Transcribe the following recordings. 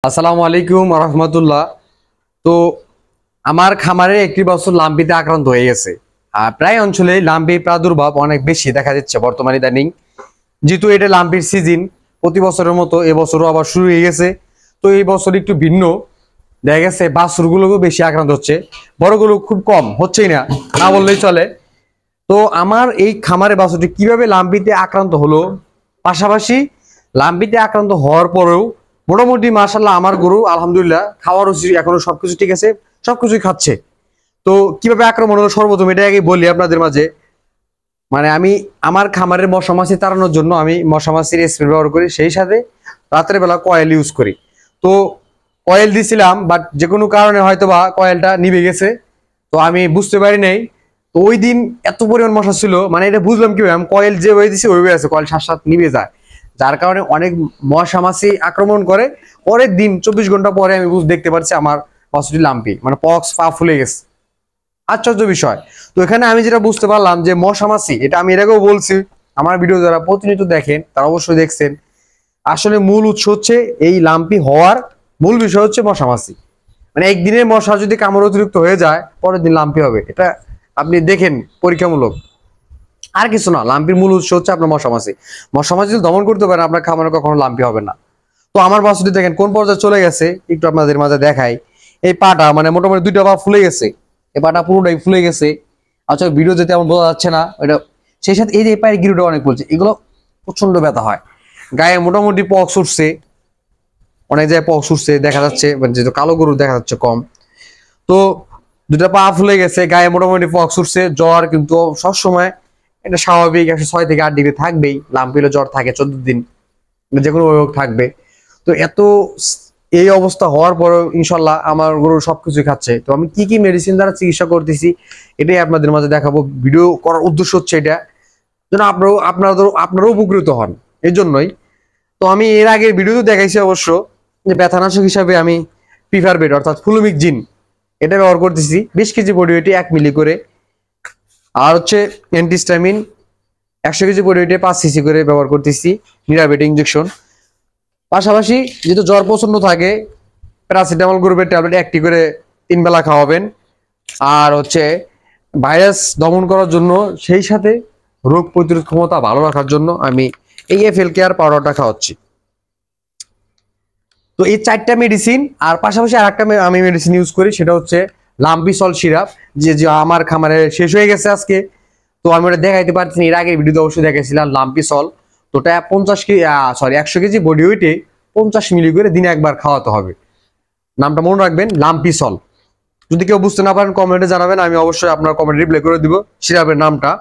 আসসালামু আলাইকুম রহমতুল্লাহ। তো আমার খামারে একটি বছর লাম্বিতে আক্রান্ত হয়ে গেছে। আর প্রায় অঞ্চলে লাম্বির প্রাদুর্ভাব অনেক বেশি দেখা যাচ্ছে বর্তমানে ইদানিং। যেহেতু এটা লাম্বির সিজন, প্রতি বছরের মতো এবছরও আবার শুরু হয়ে গেছে। তো এই বছর একটু ভিন্ন দেখা গেছে, বাছুরগুলোকেও বেশি আক্রান্ত হচ্ছে, বড়গুলো খুব কম হচ্ছেই না, না বললেই চলে। তো আমার এই খামারে বাছুরটি কিভাবে লাম্বিতে আক্রান্ত হলো, পাশাপাশি লাম্বিতে আক্রান্ত হওয়ার পরেও মোটামুটি মাশাআল্লাহ আমার গরু আলহামদুলিল্লাহ খাওয়ার রুচি এখনো সবকিছু ঠিক আছে, সবকিছুই খাচ্ছে। তো কিভাবে আক্রমণ হলো সর্বপ্রথম এটা আগে বলি আপনাদের মাঝে। মানে আমি আমার খামারের মশা মাছি তাড়ানোর জন্য আমি মশা মাছির স্প্রে ব্যবহার করি, সেই সাথে রাতের বেলা কয়েল ইউজ করি। তো কয়েল দিছিলাম, বাট যে কোনো কারণে হয়তো বা কয়েলটা নিভে গেছে, তো আমি বুঝতে পারি নাই। তো ওই দিন এত পরিমাণ মশা ছিল, মানে এটা বুঝলাম কিভাবে, আমি কয়েল যে ওই দিছি ওই আছে, কয়েল সাত সাত নিভে যায়, যার কারণে অনেক মশা মাছি আক্রমণ করে। পরের দিন 24 ঘন্টা পরে আমি দেখতে পাচ্ছি আমার বাছুরটি লাম্পি, মানে পক্স পা ফুলে গেছে। আশ্চর্য বিষয়। তো এখানে আমি যেটা বুঝতে পারলাম যে মশা মাছি, এটা আমি এর আগেও বলছি, আমার ভিডিও যারা প্রতিনিয়ত দেখেন তারা অবশ্যই দেখছেন, আসলে মূল উৎস হচ্ছে এই লাম্পি হওয়ার মূল বিষয় হচ্ছে মশা মাছি। মানে একদিনের মশা যদি কামড় অতিরিক্ত হয়ে যায়, পরের দিন লাম্পি হবে, এটা আপনি দেখেন পরীক্ষামূলক। আর কিছু না, লাম্পির মূল উৎস হচ্ছে আপনার মশা মাছি। মশা মাছি যদি দমন করতে পারেন, আপনার খামারে কখনো লাম্পি হবে না। তো আমার বাছুরটি দেখেন কোন পর্যায়ে চলে গেছে, একটু আপনাদের মাঝে দেখাই। এই পাটা মানে মোটামুটি দুইটা পা ফুলে গেছে, এই পাটা পুরোটাই ফুলে গেছে। আচ্ছা ভিডিও যেতে আমার বোঝা যাচ্ছে না এটা। সেই সাথে এই যে পায়ের গিরুটা অনেক বলছে, এগুলো প্রচন্ড ব্যথা হয়। গায়ে মোটামুটি পক্স উঠছে, অনেক জায়গায় পক্স উঠছে দেখা যাচ্ছে, মানে যেহেতু কালো গরু দেখা যাচ্ছে কম। তো দুটা পা ফুলে গেছে, গায়ে মোটামুটি পক্স উঠছে, জ্বর কিন্তু সবসময় এটা স্বাভাবিক 106 থেকে 8 ডিগ্রি থাকবেই। লাম্পিলে জ্বর থাকে 14 দিন, যে কোনো রোগ থাকবে। তো এই অবস্থা হওয়ার পরেও ইনশাল্লাহ আমার গরু সবকিছু খাচ্ছে। তো আমি কি কি মেডিসিন দ্বারা চিকিৎসা করতেছি এটাই আপনাদের মাঝে দেখাবো। ভিডিও করার উদ্দেশ্য হচ্ছে এটা যেন আপনারাও উপকৃত হন, এই জন্যই। তো আমি এর আগের ভিডিওতে দেখাইছি অবশ্য যে ব্যথানাশক হিসাবে আমি পিফারবেট অর্থাৎ ফুলমিক জিন এটা ব্যবহার করতেছি 20 কেজি বডি ওয়েটে 1 মিলি করে। আর হচ্ছে অ্যান্টিস্টামিন 100 কেজি বডি ওয়েটে 5 সিসি করে ব্যবহার করতেছি, নিরাবেট ইনজেকশন। পাশাপাশি যেহেতু জ্বর প্রচন্ড থাকে, প্যারাসিটামল গ্রুপের ট্যাবলেট 1টি করে 3 বেলা খাওয়াবেন। আর হচ্ছে ভাইরাস দমন করার জন্য, সেই সাথে রোগ প্রতিরোধ ক্ষমতা ভালো রাখার জন্য আমি এই এফএল কেয়ার পাউডারটা খাওয়াচ্ছি। তো এই 4টা মেডিসিন, আর পাশাপাশি আরেকটা আমি মেডিসিন ইউজ করি, সেটা হচ্ছে লাম্পিসল সিরাপ, যে আমার খামারে শেষ হয়ে গেছে আজকে। তো আমি ওটা দেখাইতে পারছি, এর আগে ভিডিওতে অবশ্যই দেখাইছিলাম লাম্পিসল। তো ওটা 100 কেজি বডি ওয়েটে 50 মিলি করে দিনে একবার খাওয়াতে হবে। নামটা মনে রাখবেন, লাম্পিসল। যদি কেউ বুঝতে না পারেন কমেন্টে জানাবেন, আমি অবশ্যই আপনার কমেন্ট রিপ্লাই করে দিব সিরাপের নামটা।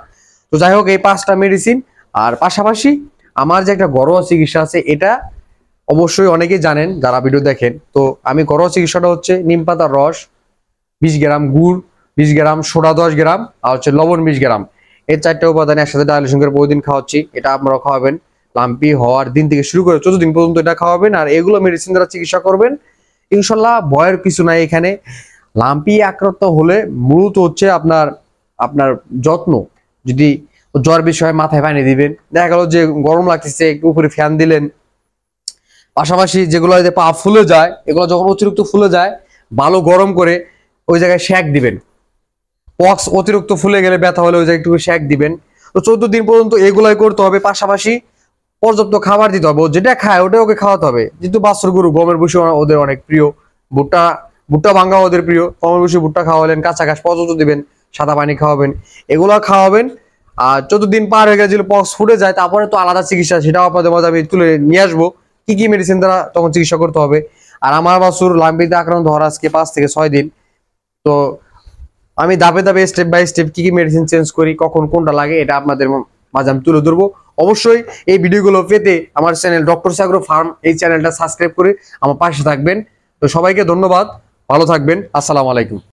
তো যাই হোক, এই 5টা মেডিসিন। আর পাশাপাশি আমার যে একটা ঘরোয়া চিকিৎসা আছে, এটা অবশ্যই অনেকেই জানেন যারা ভিডিও দেখেন। তো আমি ঘরোয়া চিকিৎসাটা হচ্ছে নিম পাতার রস 20 গ্রাম, গুড় 20 গ্রাম, সোডা 10 গ্রাম, আর হচ্ছে লবণ 20 গ্রাম। এই 4টা উপাদান একসাথে ডাইলুশন করে প্রতিদিন খাওয়াচ্ছি। এটা আপনারা খাওয়াবেন লাম্পি হওয়ার দিন থেকে শুরু করে 14 দিন পর্যন্ত এটা খাওয়াবেন। আর এগুলো মেডিসিন দ্বারা চিকিৎসা করবেন, ইনশাল্লাহ ভয়ের কিছু নাই এখানে। লাম্পি আক্রান্ত হলে মূলত হচ্ছে আপনার আপনার যত্ন। যদি জ্বর বিষয়ে মাথায় পানি দিবেন, দেখা গেল যে গরম লাগতেছে একটু উপরে ফ্যান দিলেন। পাশাপাশি যেগুলো পা ফুলে যায়, এগুলো যখন অতিরিক্ত ফুলে যায় ভালো গরম করে ওই জায়গায় শ্যাক দিবেন। পক্স অতিরিক্ত ফুলে গেলে ব্যথা হলে ওই জায়গায় একটু শ্যাক দিবেন। তো 14 দিন পর্যন্ত এগুলাই করতে হবে। পাশাপাশি পর্যাপ্ত খাবার দিতে হবে, ও যেটা খায় ওটা ওকে খাওয়াতে হবে। যেহেতু বাছুর গরু, গমের ভুসি ওদের অনেক প্রিয়, ভুট্টা ভুট্টা ভাঙ্গা ওদের প্রিয়, গমের ভুসি ভুট্টা খাওয়ালেন, কাঁচা ঘাস পর্যন্ত দিবেন, সাদা পানি খাওয়াবেন, এগুলো খাওয়াবেন। আর 14 দিন পার হয়ে গেলে যদি পক্স ফুটে যায়, তারপরে তো আলাদা চিকিৎসা, সেটাও আপনাদের মাঝে আমি তুলে নিয়ে আসবো কি কি মেডিসিন দ্বারা তখন চিকিৎসা করতে হবে। আর আমার বাছুর লাম্পিতে আক্রান্ত হওয়ার আজকে 5 থেকে 6 দিন। তো আমি ধাপে ধাপে স্টেপ বাই স্টেপ কি কি মেডিসিন চেঞ্জ করি, কখন কোনটা লাগে, এটা আপনাদের মাঝে আমি তুলে ধরবো। অবশ্যই এই ভিডিওগুলো পেতে আমার চ্যানেল ডক্টর সাগর ফার্ম, এই চ্যানেলটা সাবস্ক্রাইব করে আমার পাশে থাকবেন। তো সবাইকে ধন্যবাদ, ভালো থাকবেন, আসসালামু আলাইকুম।